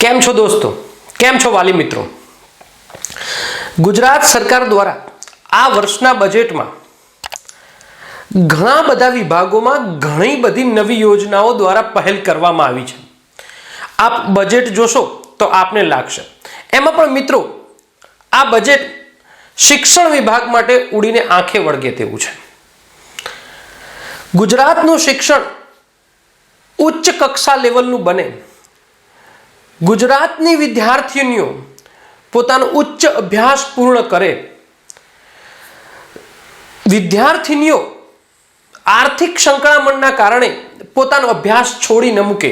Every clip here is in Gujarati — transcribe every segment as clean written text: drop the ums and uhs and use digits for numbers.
કેમ છો દોસ્તો, કેમ છો વાલી મિત્રો? ગુજરાત સરકાર દ્વારા આ વર્ષના બજેટમાં ઘણા બધા વિભાગોમાં ઘણી બધી નવી યોજનાઓ દ્વારા પહેલ કરવામાં આવી છે. આપ બજેટ જોશો તો આપને લાગશે એમાં પણ મિત્રો આ બજેટ શિક્ષણ વિભાગ માટે ઉડીને આંખે વળગે તેવું છે. ગુજરાતનું શિક્ષણ ઉચ્ચ કક્ષા લેવલનું બને, ગુજરાતની વિદ્યાર્થીનીઓ પોતાનો ઉચ્ચ અભ્યાસ પૂર્ણ કરે, વિદ્યાર્થીનીઓ આર્થિક સંકળામણના કારણે પોતાનો અભ્યાસ છોડી ન મૂકે,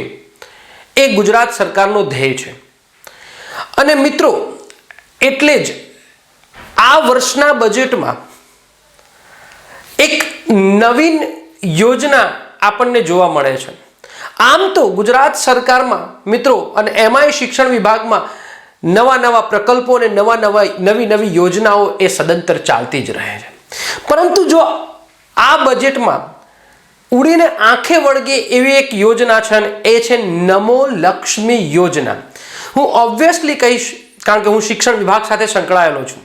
એ ગુજરાત સરકારનો ધ્યેય છે. અને મિત્રો એટલે જ આ વર્ષના બજેટમાં એક નવીન યોજના આપણને જોવા મળે છે. આમ તો ગુજરાત સરકારમાં મિત્રો અને એમાંય શિક્ષણ વિભાગમાં નવા નવા પ્રકલ્પો અને નવી નવી યોજનાઓ એ સદંતર ચાલતી જ રહે છે. પરંતુ જો આ બજેટમાં ઉડીને આંખે વળગે એવી એક યોજના છે અને એ છે નમો લક્ષ્મી યોજના. હું ઓબ્વિયસલી કહીશ કારણ કે હું શિક્ષણ વિભાગ સાથે સંકળાયેલો છું.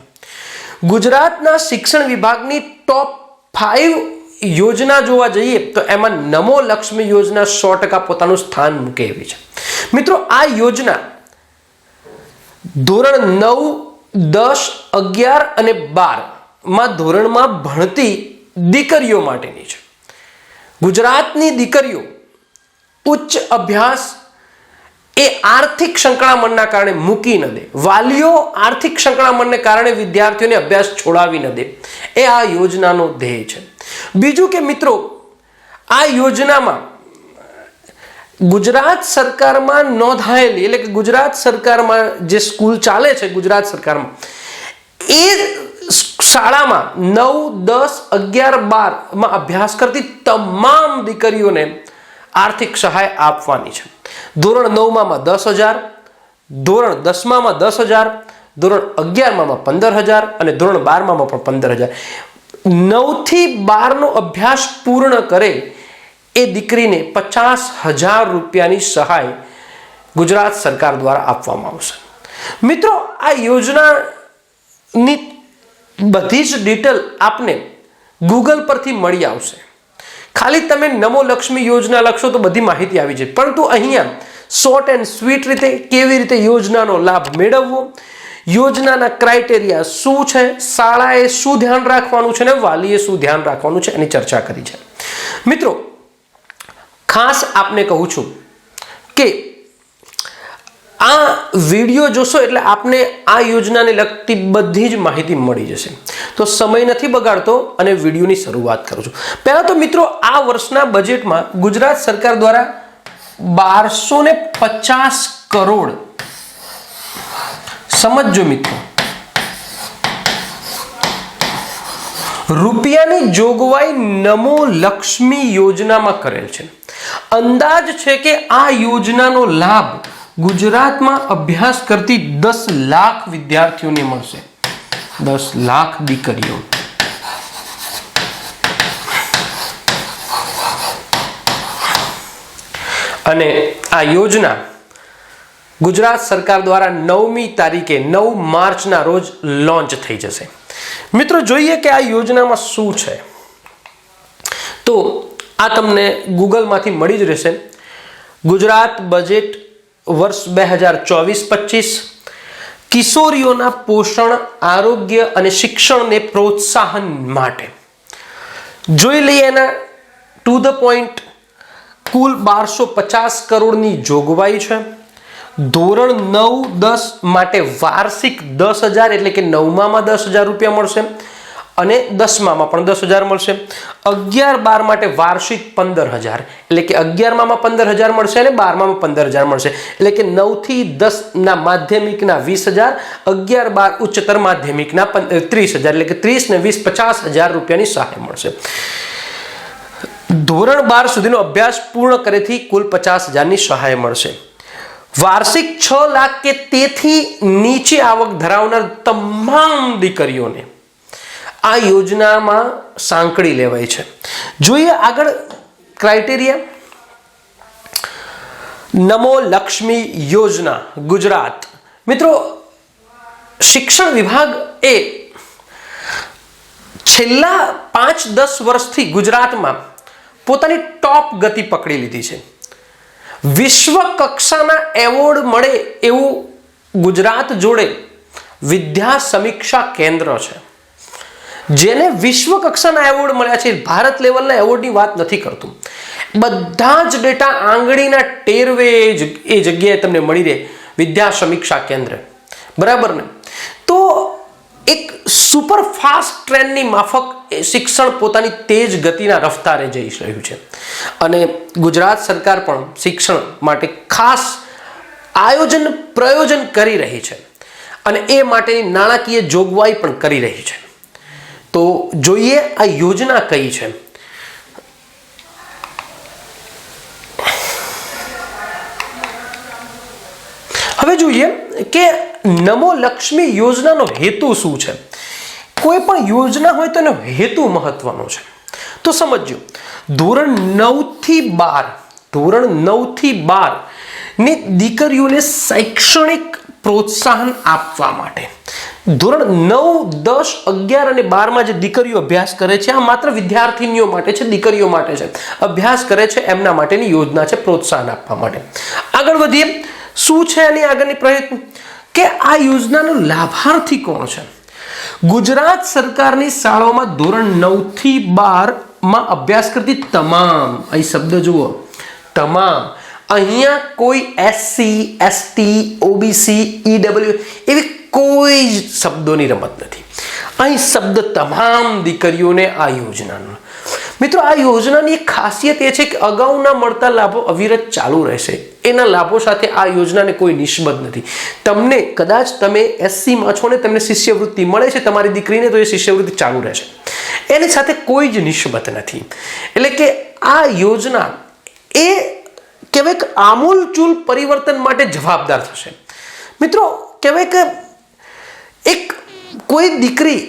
ગુજરાતના શિક્ષણ વિભાગની ટોપ 5 યોજના જોવા જઈએ તો એમાં નમો લક્ષ્મી યોજના 100% પોતાનું સ્થાન મૂકે એવી છે. મિત્રો આ યોજના ધોરણ 9, 10, 11 અને 12 ધોરણમાં ભણતી દીકરીઓ માટેની છે. ગુજરાતની દીકરીઓ ઉચ્ચ અભ્યાસ એ આર્થિક સંકળામણના કારણે મૂકી ન દે, વાલીઓ આર્થિક સંકળામણને કારણે વિદ્યાર્થીઓને અભ્યાસ છોડાવી ન દે, એ આ યોજનાનો ધ્યેય છે. બીજું કે મિત્રો આ યોજનામાં ગુજરાત સરકારમાં નોંધાયેલી એટલે કે ગુજરાત સરકારમાં જે સ્કૂલ ચાલે છે ગુજરાત સરકારમાં એ શાળામાં 9, 10, 11, 12 અભ્યાસ કરતી તમામ દીકરીઓને આર્થિક સહાય આપવાની છે. ધોરણ 9માં 10,000, ધોરણ 10માં 10,000, ધોરણ 11માં 15,000 અને ધોરણ 12માં પણ 15,000. 9 થી 12 નો અભ્યાસ પૂર્ણ કરે એ દીકરીને 50,000 રૂપિયાની સહાય ગુજરાત સરકાર દ્વારા આપવામાં આવશે. મિત્રો આ યોજનાની બધી જ ડિટેલ આપને ગૂગલ પરથી મળી આવશે. ખાલી તમે નમો લક્ષ્મી યોજના લખશો તો બધી માહિતી આવી જાય. પરંતુ અહીંયા શોર્ટ એન્ડ સ્વીટ રીતે કેવી રીતે યોજનાનો લાભ મેળવવો, યોજનાના ક્રાઇટેરિયા શું છે, શાળાએ શું ધ્યાન રાખવાનું છે અને વાલીએ શું ધ્યાન રાખવાનું છે એની ચર્ચા કરી છે. મિત્રો ખાસ આપને કહું છું કે આ વિડીયો જોશો એટલે આપને આ યોજનાને લગતી બધી જ માહિતી મળી જશે. તો સમય નથી બગાડતો અને વિડીયોની શરૂઆત કરું છું. પહેલા તો મિત્રો આ વર્ષના બજેટમાં ગુજરાત સરકાર દ્વારા 1250 કરોડ, સમજો મિત્રો, રૂપિયાની જોગવાઈ નમો લક્ષ્મી યોજનામાં કરેલ છે. અંદાજ છે કે આ યોજનાનો લાભ ગુજરાતમાં અભ્યાસ કરતી 10 લાખ વિદ્યાર્થીઓને મળશે. 10 લાખ દીકરીઓ. અને આ યોજના ગુજરાત સરકાર દ્વારા 9મી તારીખે 9 માર્ચના રોજ લોન્ચ થઈ જશે. મિત્રો જોઈએ કે આ યોજનામાં શું છે તો આ તમને ગૂગલમાંથી મળી જ રહેશે. ગુજરાત બજેટ વર્ષ 2024-25 કિશોરીઓના પોષણ, આરોગ્ય અને શિક્ષણને પ્રોત્સાહન માટે. જોઈ લઈએ એના ટુ ધ પોઈન્ટ. કુલ 1250 કરોડની જોગવાઈ છે. ધોરણ 9, 10 માટે વાર્ષિક 10,000 એટલે કે 9માં 10,000 રૂપિયા મળશે અને 10માં પણ 10,000 મળશે. 11, 12 માટે વાર્ષિક 15,000 એટલે કે 11માં 15,000 મળશે અને 12માં 15,000 મળશે. એટલે કે 9 થી 10 ના માધ્યમિકના 20,000, 11, 12 ઉચ્ચતર માધ્યમિકના 30,000 એટલે કે 30 ને 20 50,000 રૂપિયાની સહાય મળશે. ધોરણ 12 સુધીનો અભ્યાસ પૂર્ણ કરેથી કુલ 50,000ની સહાય મળશે. વાર્ષિક 6 લાખ કે તેથી નીચે આવક ધરાવનાર તમામ દીકરીઓને આ યોજનામાં સાંકળી લેવાય છે. જોઈએ આગળ ક્રાઇટેરિયા. નમો લક્ષ્મી યોજના ગુજરાત. મિત્રો, શિક્ષણ વિભાગ એ છેલ્લા 5-10 વર્ષથી ગુજરાતમાં પોતાની ટોપ ગતિ પકડી લીધી છે. વિશ્વ કક્ષાના એવોર્ડ મળે એવું ગુજરાત જોડે વિદ્યા સમીક્ષા કેન્દ્ર છે, જેને વિશ્વ કક્ષાના એવોર્ડ મળ્યા છે. ભારત લેવલના એવોર્ડની વાત નથી કરતું. બધા જ ડેટા આંગળીના ટેરવે એ જગ્યાએ તમને મળી રહે વિદ્યા સમીક્ષા કેન્દ્ર, બરાબર ને? તો એક સુપર ફાસ્ટ ટ્રેનની માફક શિક્ષણ પોતાની તેજ ગતિના રફતારે જઈ રહ્યું છે અને ગુજરાત સરકાર પણ શિક્ષણ માટે ખાસ આયોજન પ્રયોજન કરી રહી છે અને એ માટેની નાણાકીય જોગવાઈ પણ કરી રહી છે. તો જોઈએ આ યોજના કઈ છે. હવે જોઈએ કે નમો લક્ષ્મી યોજનાનો હેતુ શું છે. કોઈ પણ યોજના હોય તો એનો હેતુ મહત્વનો છે. તો સમજો, ધોરણ 9 થી 12 ની દીકરીઓને શૈક્ષણિક પ્રોત્સાહન આપવા માટે, ધોરણ 9, 10, 11 અને 12માં જે દીકરીઓ અભ્યાસ કરે છે, આ માત્ર વિદ્યાર્થીનીઓ માટે છે, દીકરીઓ માટે છે, અભ્યાસ કરે છે એમના માટેની યોજના છે પ્રોત્સાહન આપવા માટે. આગળ વધીએ. શું છે એની આગળની પ્રયત્ન કે આ યોજનાનો લાભાર્થી કોણ છે? ગુજરાત સરકારની શાળાઓમાં ધોરણ 9 થી 12 માં અભ્યાસ કરતી તમામ, અહીં શબ્દ જુઓ, તમામ. અહીંયા કોઈ SC, ST, OBC, EW એવી કોઈ જ શબ્દોની રમત નથી. અહીં શબ્દ તમામ દીકરીઓને આ યોજનાનો. મિત્રો, આ યોજનાની એક ખાસિયત એ છે કે અગાઉના મળતા લાભો અવિરત ચાલુ રહેશે. એના લાભો સાથે આ યોજનાને કોઈ નિસ્બત નથી. તમને કદાચ તમે SC માં છો ને તમને શિષ્યવૃત્તિ મળે છે તમારી દીકરીને, તો એ શિષ્યવૃત્તિ ચાલુ રહેશે. એની સાથે કોઈ જ નિસ્બત નથી. એટલે કે આ યોજના એ કહેવાય કે આમૂલચૂલ પરિવર્તન માટે જવાબદાર થશે. મિત્રો, કહેવાય કે એક કોઈ દીકરી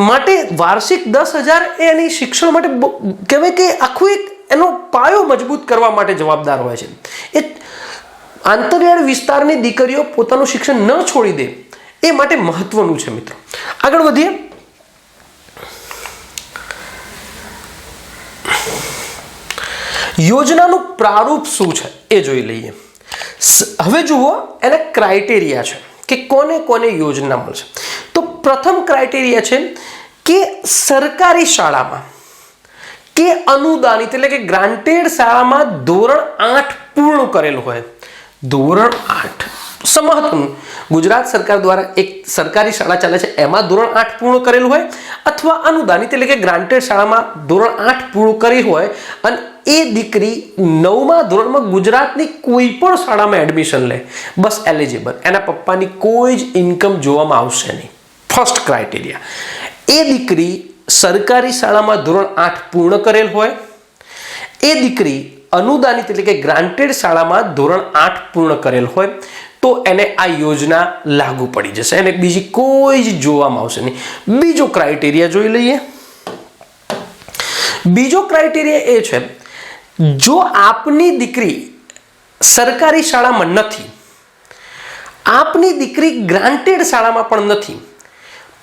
માટે વાર્ષિક 10,000 એ એની શિક્ષણ માટે કહેવાય કે આખું એક એનો પાયો મજબૂત કરવા માટે જવાબદાર હોય છે. એ આંતરિયાળ વિસ્તારની દીકરીઓ પોતાનું શિક્ષણ ન છોડી દે એ માટે મહત્વનું છે. મિત્રો, આગળ વધીએ. યોજનાનું પ્રારૂપ શું છે એ જોઈ લઈએ. હવે જુઓ, એના ક્રાઇટેરિયા છે કે કોને કોને યોજના મળશે. તો પ્રથમ ક્રાઇટેરિયા છે કે સરકારી શાળામાં કે અનુદાનિત એટલે કે ગ્રાન્ટેડ શાળામાં ધોરણ 8 પૂર્ણ કરેલું હોય. ધોરણ 8 મહત્વનું, ગુજરાત સરકાર દ્વારા એક સરકારી શાળા ચાલે છે, એમાં ધોરણ 8 પૂર્ણ કરેલું હોય, અથવા અનુદાનિત એટલે કે ગ્રાન્ટેડ શાળામાં ધોરણ 8 પૂર્ણ કરી હોય અને એ દીકરી 9મા ધોરણમાં ગુજરાતની કોઈ પણ શાળામાં એડમિશન લે, બસ એલિજિબલ. એના પપ્પાની કોઈ જ ઇન્કમ જોવામાં આવશે નહીં. First criteria. એ દીકરી સરકારી શાળામાં ધોરણ 8 પૂર્ણ કરેલ હોય, એ દીકરી અનુદાનિત એટલે કે ગ્રાન્ટેડ શાળામાં ધોરણ 8 પૂર્ણ કરેલ હોય, તો એને આ યોજના લાગુ પડી જશે. એને બીજી કોઈ જ જોવામાં આવશે નહીં. બીજો ક્રાઇટેરિયા જોઈ લઈએ. બીજો ક્રાઇટેરિયા એ છે, જો આપની દીકરી સરકારી શાળામાં નથી, આપની દીકરી ગ્રાન્ટેડ શાળામાં પણ નથી,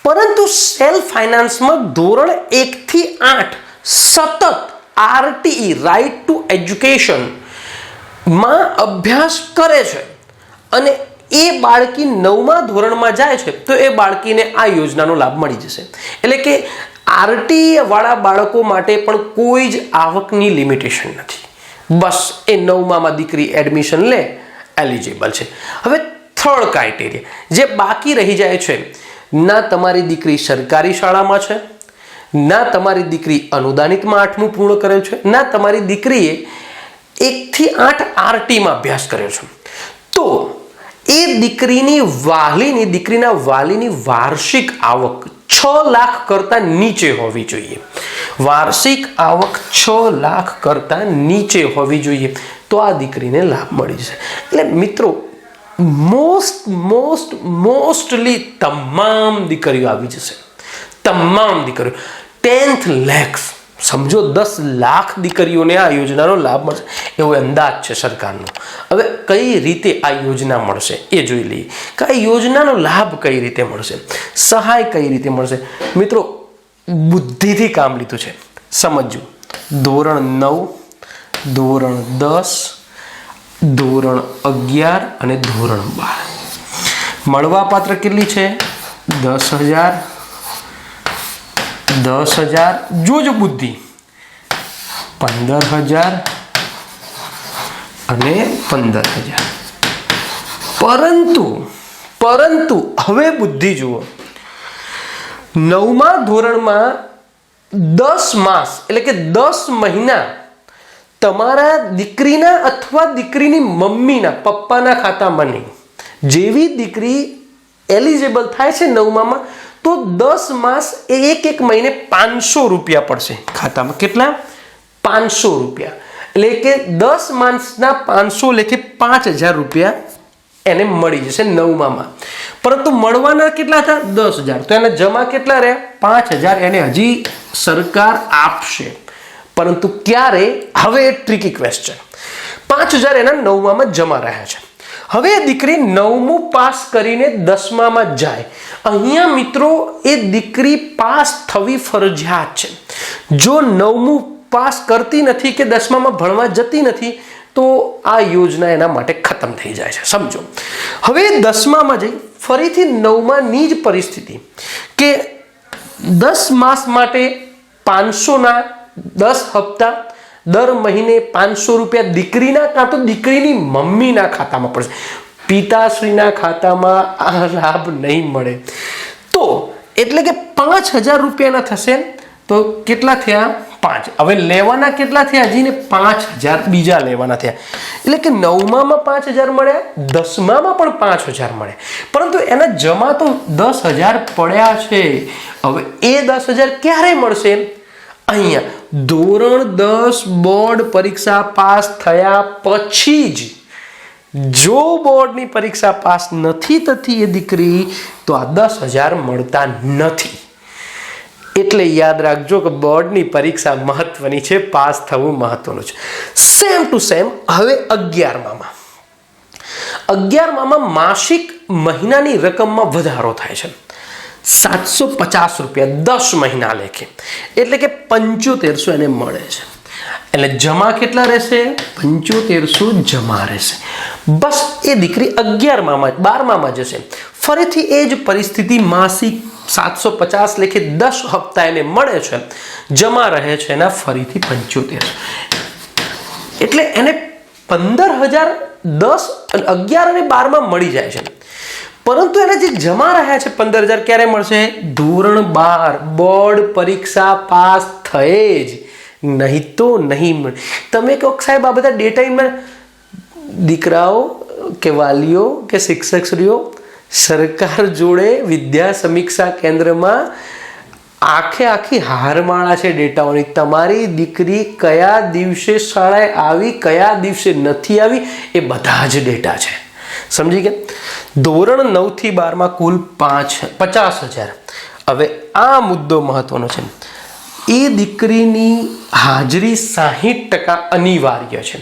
પરંતુ સેલ્ફ ફાઇનાન્સમાં ધોરણ 1 થી 8 સતત RTE રાઇટ ટુ એજ્યુકેશન માં અભ્યાસ કરે છે અને એ બાળકી 9મા ધોરણમાં જાય છે, તો એ બાળકીને આ યોજનાનો લાભ મળી જશે. એટલે કે RTE વાળા બાળકો માટે પણ કોઈ જ આવકની લિમિટેશન નથી. બસ એ 9મામાં દીકરી એડમિશન લે, એલિજિબલ છે. હવે થર્ડ ક્રાઇટેરિયા જે બાકી રહી જાય છે, ના તમારી દીકરી સરકારી શાળામાં છે, ના તમારી દીકરી અનુદાનિતમાં 8મું પૂર્ણ કરેલ છે, ના તમારી દીકરીએ 1 થી 8 RTમાં અભ્યાસ કર્યો છે, તો એ દીકરીના વાલીની વાર્ષિક આવક 6 લાખ કરતા નીચે હોવી જોઈએ. વાર્ષિક આવક 6 લાખ કરતા નીચે હોવી જોઈએ, તો આ દીકરીને લાભ મળી જશે. એટલે મિત્રો, મોસ્ટલી તમામ દીકરીઓ આવી જશે. તમામ દીકરીઓ 10th lakhs સમજો 10 લાખ દીકરીઓને આ યોજનાનો લાભ મળશે એવો અંદાજ છે સરકારનો. હવે કઈ રીતે આ યોજના મળશે એ જોઈ લઈએ કે આ યોજનાનો લાભ કઈ રીતે મળશે, સહાય કઈ રીતે મળશે. મિત્રો, બુદ્ધિથી કામ લીધું છે, સમજજો. ધોરણ 9, ધોરણ 10, ધોરણ 11 અને ધોરણ 12 મળવાપાત્ર કેટલી છે? 10,000. જોજો બુદ્ધિ. 15,000 અને 15,000. પરંતુ હવે બુદ્ધિ જુઓ. 9મા ધોરણમાં 10 માસ એટલે કે 10 મહિના તમારા દીકરીના અથવા દીકરીની મમ્મીના પપ્પાના ખાતામાં નહીં. જેવી દીકરી એલિજિબલ થાય છે 9મામાં તો 10 માસ એક મહિને 500 રૂપિયા પડશે ખાતામાં. કેટલા? 500 રૂપિયા. એટલે કે 10 માસના 500 લેખે 5,000 રૂપિયા એને મળી જશે 9મામાં. પરંતુ મળવાના કેટલા હતા? 10,000. તો એને જમા કેટલા રહ્યા? 5,000 એને હજી સરકાર આપશે. પરંતુ ક્યારે? હવે એ ટ્રિકી ક્વેશ્ચન. 5,000 એના 9મામાં જમા રહ્યા છે. હવે એ દીકરી 9મું પાસ કરીને 10મામાં જાય. અહીંયા મિત્રો એ દીકરી પાસ થવી ફરજિયાત છે. જો 9મું પાસ કરતી નથી કે 10મામાં ભણવા જતી નથી તો આ યોજના એના માટે ખતમ થઈ જાય છે. સમજો. હવે 10મામાં જઈ ફરીથી 9માની જ પરિસ્થિતિ કે 10 માસ માટે 500ના 10 હપ્તા દર મહિને 500 રૂપિયા દીકરીના કાં તો દીકરીની મમ્મીના ખાતામાં પડશે. પિતાશ્રીના ખાતામાં આ લાભ નહીં મળે. તો એટલે કે 5,000 રૂપિયાના થશે. તો કેટલા થયા? 5. હવે લેવાના કેટલા થયા? હજી ને 5,000 બીજા લેવાના થયા. એટલે કે 9મામાં 5,000 મળ્યા, 10મામાં પણ 5,000 મળ્યા. પરંતુ એના જમા તો 10,000 પડ્યા છે. હવે એ 10,000 ક્યારે મળશે? અહીંયા ધોરણ 10 બોર્ડ પરીક્ષા પાસ થયા પછી જ. જો બોર્ડની પરીક્ષા પાસ નથી થતી એ દીકરી તો આ 10,000 મળતા નથી. એટલે યાદ રાખજો કે બોર્ડની પરીક્ષા મહત્વની છે, પાસ થવું મહત્વનું છે. સેમ ટુ સેમ હવે 11મામાં માસિક મહિનાની રકમમાં વધારો થાય છે. 750 રૂપિયા 10 મહિના લેખે એટલે કે 7500 એને મળે છે. એટલે જમા કેટલા રહેશે? 7500 જમા રહેશે. બસ એ દીકરી 12મામાં જશે. ફરીથી એ જ પરિસ્થિતિ. માસિક 750 લેખે 10 હપ્તા એને મળે છે, જમા રહે છે એના ફરીથી 7500. એટલે એને 15,000 10, 11 અને 12માં મળી જાય છે. પરંતુ એને જે જમા રહ્યા છે 15,000 ક્યારે મળશે? ધોરણ 12 બોર્ડ પરીક્ષા પાસ થયે જ, નહીં તો નહીં મળે. તમે કહો સાહેબ આ બધા ડેટા દીકરાઓ કે વાલીઓ કે શિક્ષકશ્રીઓ સરકાર જોડે વિદ્યા સમીક્ષા કેન્દ્રમાં આખી હારમાળા છે ડેટાઓની. તમારી દીકરી કયા દિવસે શાળાએ આવી, કયા દિવસે નથી આવી, એ બધા જ ડેટા છે. સમજી ગયા? ધોરણ 9 થી 12માં કુલ 50,000. હવે આ મુદ્દો મહત્વનો છે. એ દીકરીની હાજરી 60% અનિવાર્ય છે.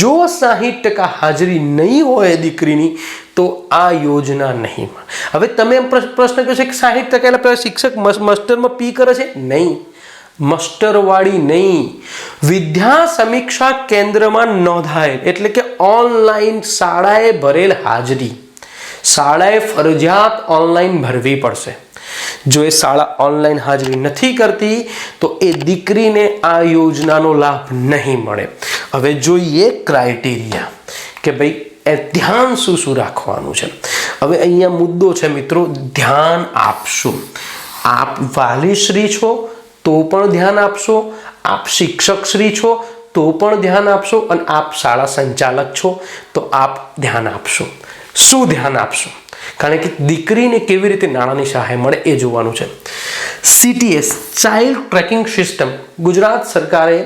જો 60% હાજરી નહીં હોય દીકરીની તો આ યોજના નહીં. હવે તમે એમ પ્રશ્ન કહો છો કે 60% એટલે શિક્ષક માસ્ટરમાં પી કરે છે? નહીં, માસ્ટરવાળી નહીં. વિદ્યા સમીક્ષા કેન્દ્રમાં નોંધાયેલ એટલે કે ઓનલાઈન શાળાએ ભરેલ હાજરી. શાળાએ ફરજિયાત ઓનલાઈન ભરવી પડશે. જો એ શાળા ઓનલાઈન હાજરી નથી કરતી તો એ દીકરીને આ યોજનાનો લાભ નહીં મળે. હવે જોઈએ ક્રાઇટેરિયા કે ભાઈ એ ધ્યાન શું રાખવાનું છે. હવે અહીંયા મુદ્દો છે મિત્રો, ધ્યાન આપશો. આપ વાલીશ્રી છો તો પણ ધ્યાન આપશો, આપ શિક્ષકશ્રી છો તો પણ ધ્યાન આપશો, અને આપ શાળા સંચાલક છો તો આપ ધ્યાન આપશો. શું ધ્યાન આપશો? કારણ કે દીકરીને કેવી રીતે નાણાંની સહાય મળે એ જોવાનું છે. CTS child tracking system Gujarat સરકારે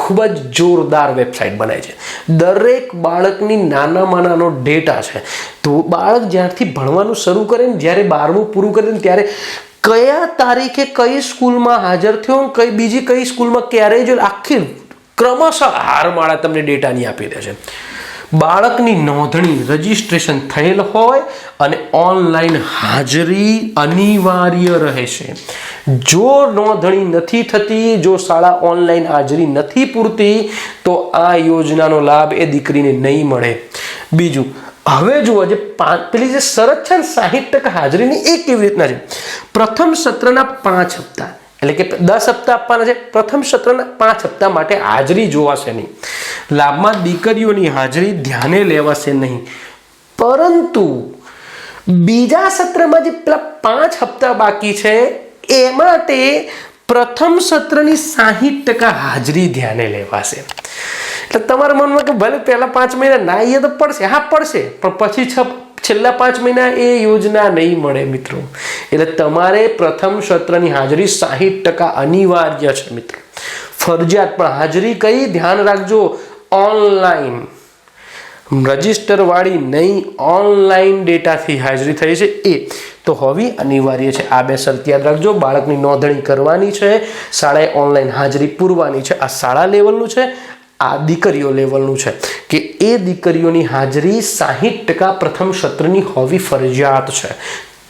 ખૂબ જ જોરદાર વેબસાઇટ બનાવી છે. દરેક બાળકની નાનામાં નાનો ડેટા છે. તો બાળક જ્યારથી ભણવાનું શરૂ કરે ને, જ્યારે 12મું પૂરું કરે ને ત્યારે કયા તારીખે કઈ સ્કૂલમાં હાજર થયો, કઈ બીજી કઈ સ્કૂલમાં ક્યારે જો, આખી ક્રમશઃ હારમાળા તમને ડેટાની આપી દે છે. બાળકની નોંધણી રજીસ્ટ્રેશન થયેલ હોય અને ઓનલાઈન હાજરી અનિવાર્ય રહેશે. જો નોંધણી નથી થતી, જો શાળા ઓનલાઈન હાજરી નથી પૂરતી, તો આ યોજનાનો લાભ એ દીકરીને નહીં મળે. બીજું, હવે જુઓ, જે પેલી જે શરત છે ને 60% હાજરીની, એ કેવી રીતના છે? પ્રથમ સત્રના 5 હપ્તા, એટલે કે 10 હપ્તા આપવાના છે. પ્રથમ સત્રના 5 હપ્તા માટે હાજરી જોવાશે નહીં. લાભમાં દીકરીઓની હાજરી ધ્યાને લેવાશે નહીં. પરંતુ બીજા સત્રમાં જે પેલા 5 હપ્તા બાકી છે એ માટે પ્રથમ સત્રની 60% હાજરી ધ્યાને લેવાશે. એટલે તમારા મનમાં કે ભલે પહેલા 5 મહિના ના આવીએ તો પડશે, હા પડશે, પણ પછી છેલ્લા 5 મહિના એ યોજના નહીં મળે મિત્રો. એટલે તમારે પ્રથમ સત્રની હાજરી 60% અનિવાર્ય છે મિત્રો, ફરજિયાત. પણ હાજરી કઈ ધ્યાન રાખજો, ઓનલાઈન, રજીસ્ટર વાળી નહીં, ઓનલાઈન ડેટાથી હાજરી થઈ છે એ તો હોવી અનિવાર્ય છે. આ 2 શરત યાદ રાખજો. બાળકની નોંધણી કરવાની છે, શાળાએ ઓનલાઈન હાજરી પૂરવાની છે. આ શાળા લેવલનું છે, આ દીકરીઓ લેવલનું છે કે એ દીકરીઓની હાજરી 60% પ્રથમ સત્રની હોવી ફરજિયાત છે.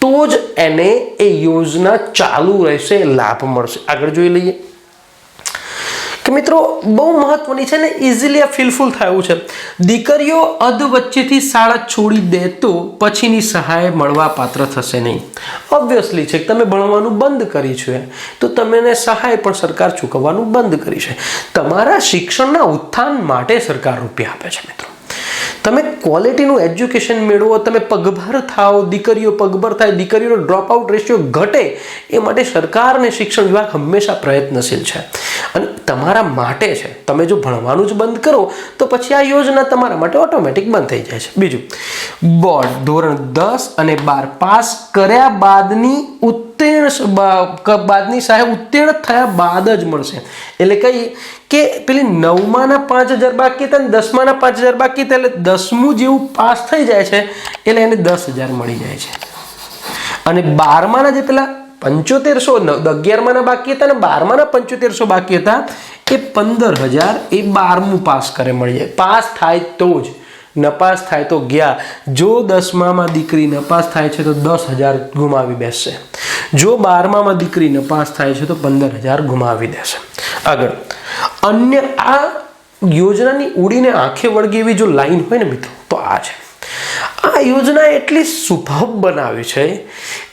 તો જ એને એ યોજના ચાલુ રહેશે, લાભ મળશે. આગળ જોઈ લઈએ કે મિત્રો બહુ મહત્વની છે ને, ઇઝીલી આ ફિલફુલ થયું છે. દીકરીઓ અધ વચ્ચેથી શાળા છોડી દે તો પછીની સહાય મળવા પાત્ર થશે નહીં. ઓબ્વિયસલી છે કે તમે ભણવાનું બંધ કરી છે તો તમને સહાય પણ સરકાર ચૂકવવાનું બંધ કરી છે. તમારા શિક્ષણના ઉત્થાન માટે સરકાર રૂપિયા આપે છે મિત્રો. તમે ક્વોલિટીનું એજ્યુકેશન મેળવો, તમે પગભર થાઓ, દીકરીઓ પગભર થાય, દીકરીઓનો ડ્રોપ આઉટ રેશિયો ઘટે, એ માટે સરકાર અને શિક્ષણ વિભાગ હંમેશા પ્રયત્નશીલ છે અને તમારા માટે છે. તમે જો ભણવાનું જ બંધ કરો તો પછી આ યોજના તમારા માટે ઓટોમેટિક બંધ થઈ જાય છે. બીજું, બોર્ડ ધોરણ 10 અને 12 પાસ કર્યા બાદની બાદની સહાય ઉત્તીર્ણ થયા બાદ જ મળશે. એટલે કઈ કે પેલી 9માના 5000 બાકી હતા ને 10માના 5000 બાકી હતા, એટલે 10મું જેવું પાસ થઈ જાય છે એટલે એને 10000 મળી જાય છે. અને 12માના જે પેલા 7500, 11માના બાકી હતા ને 12માના 7500 બાકી હતા, એ 15000 એ 12મું પાસ કરે મળી જાય. પાસ થાય તો જ, નપાસ થાય તો ગયા. જો 10મામાં દીકરી નપાસ થાય છે તો 10000 ગુમાવી બેસશે. જો 12મામાં દીકરી નપાસ થાય છે તો 15000 ગુમાવી દેશે. આગળ, અન્ય આ યોજનાની ઉડીને આંખે વળગે એવી જો લાઈન હોય ને મિત્રો તો આ છે. આ યોજના એટલી સુભગ બનાવી છે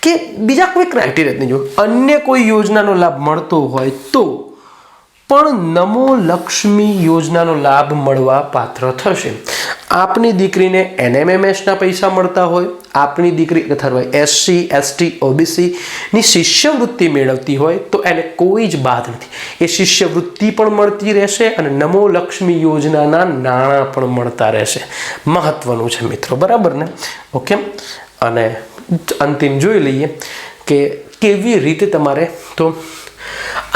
કે બીજા કોઈ ક્રાઇટેરિયા નહીં. જો અન્ય કોઈ યોજનાનો લાભ મળતો હોય તો પણ નમો લક્ષ્મી યોજનાનો લાભ મળવા પાત્ર થશે. આપની દીકરીને NMMSના પૈસા મળતા હોય, આપની દીકરી અથવા SC, ST, OBC ની શિષ્યવૃત્તિ મેળવતી હોય તો એને કોઈ જ બાદ નથી. એ શિષ્યવૃત્તિ પણ મળતી રહેશે અને નમો લક્ષ્મી યોજનાના નાણાં પણ મળતા રહેશે. મહત્વનું છે મિત્રો, બરાબર ને? ઓકે. અને અંતિમ જોઈ લઈએ કે કેવી રીતે તમારે તો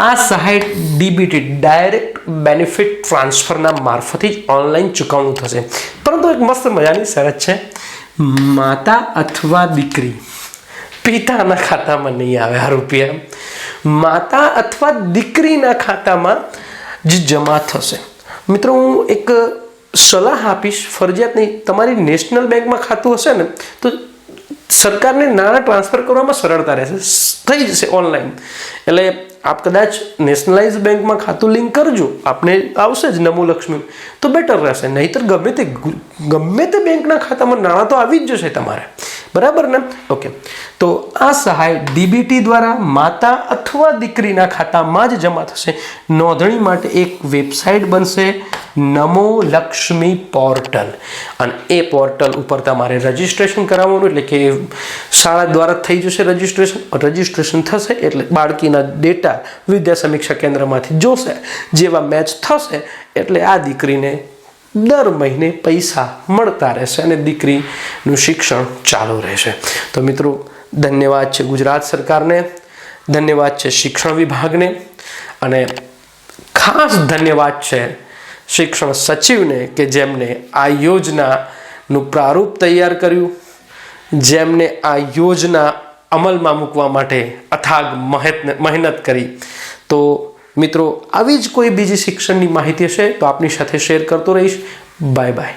આ સહાય DBT ડાયરેક્ટ બેનિફિટ ટ્રાન્સફરના મારફતે જ ઓનલાઈન ચૂકવણું થશે. પરંતુ એક મસ્ત મજાની શરત છે, માતા અથવા દીકરી પિતાના ખાતામાં નહીં આવે આ રૂપિયા. માતા અથવા દીકરીના ખાતામાં જ જમા થશે. મિત્રો હું એક સલાહ આપીશ, ફરજિયાત નહીં, તમારી નેશનલ બેંકમાં ખાતું હશે ને તો સરકારને નાણાં ટ્રાન્સફર કરવામાં સરળતા રહેશે, થઈ જશે ઓનલાઈન. એટલે આપ કદાચ નેશનલાઇઝ બેંકમાં ખાતું લિંક કરજો, આપને આવશે જ નમો લક્ષ્મી, તો બેટર રહેશે. નહીંતર ગમે તે બેંકના ખાતામાં નાણાં તો આવી જ જશે તમારે, બરાબર ને? ઓકે. તો આ સહાય DBT દ્વારા માતા અથવા દીકરીના ખાતામાં જ જમા થશે. નોંધણી માટે એક વેબસાઇટ બનશે, નમો લક્ષ્મી પોર્ટલ, અને એ પોર્ટલ ઉપર તમારે રજીસ્ટ્રેશન કરાવવાનું. એટલે કે શાળા દ્વારા થઈ જશે રજીસ્ટ્રેશન થશે એટલે બાળકીના ડેટા વિદ્યા સમીક્ષા કેન્દ્રમાંથી જોશે. જેવા મેચ થશે એટલે આ દીકરીને દર મહિને પૈસા મળતા રહેશે અને દીકરીનું શિક્ષણ ચાલુ રહેશે. તો મિત્રો ધન્યવાદ છે ગુજરાત સરકારને, ધન્યવાદ છે શિક્ષણ વિભાગને, અને ખાસ ધન્યવાદ છે શિક્ષણ સચિવને કે જેમને આ યોજનાનું પ્રારૂપ તૈયાર કર્યું, જેમને આ યોજના અમલમાં મૂકવા માટે અથાગ મહેનત કરી. તો મિત્રો આવી જ કોઈ બીજી શિક્ષણની માહિતી હશે તો આપની સાથે શેર કરતો રહીશ. Bye bye.